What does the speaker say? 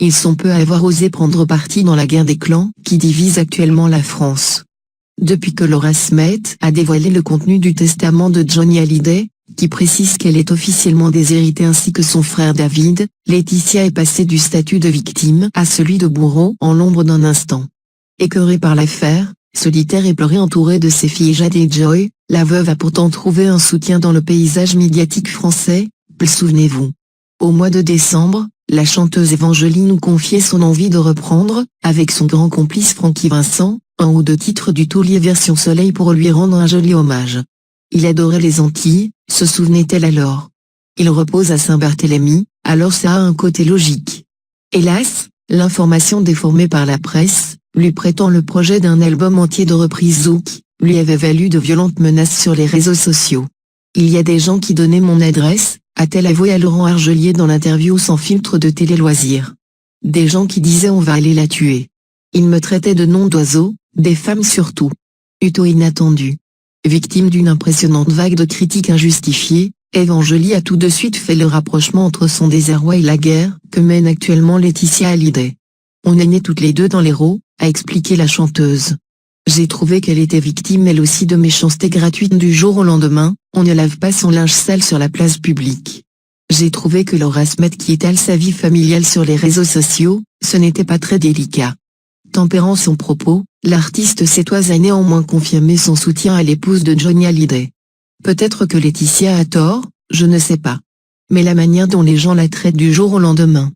ils sont peu à avoir osé prendre parti dans la guerre des clans qui divise actuellement la France. Depuis que Laura Smet a dévoilé le contenu du testament de Johnny Hallyday, qui précise qu'elle est officiellement déshéritée ainsi que son frère David, Laetitia est passée du statut de victime à celui de bourreau en l'ombre d'un instant. Écœurée par l'affaire, solitaire et pleurée entourée de ses filles Jade et Joy, la veuve a pourtant trouvé un soutien dans le paysage médiatique français, souvenez-vous. Au mois de décembre, la chanteuse Evangeline nous confiait son envie de reprendre, avec son grand complice Francky Vincent, un ou deux titres du taulier version soleil pour lui rendre un joli hommage. Il adorait les Antilles, se souvenait-elle alors. Il repose à Saint-Barthélemy, alors ça a un côté logique. Hélas, l'information déformée par la presse, lui prêtant le projet d'un album entier de reprises zouk, lui avait valu de violentes menaces sur les réseaux sociaux. Il y a des gens qui donnaient mon adresse, a-t-elle avoué à Laurent Argelier dans l'interview sans filtre de Télé Loisirs. Des gens qui disaient on va aller la tuer. Ils me traitaient de nom d'oiseau, des femmes surtout. Plutôt inattendu. Victime d'une impressionnante vague de critiques injustifiées, Evangeline a tout de suite fait le rapprochement entre son désarroi et la guerre que mène actuellement Laetitia Hallyday. On est nées toutes les deux dans l'Hérault, a expliqué la chanteuse. J'ai trouvé qu'elle était victime elle aussi de méchanceté gratuite du jour au lendemain, on ne lave pas son linge sale sur la place publique. J'ai trouvé que Laura Smet qui étale sa vie familiale sur les réseaux sociaux, ce n'était pas très délicat. Tempérant son propos, l'artiste sétoise a néanmoins confirmé son soutien à l'épouse de Johnny Hallyday. Peut-être que Laetitia a tort, je ne sais pas. Mais la manière dont les gens la traitent du jour au lendemain,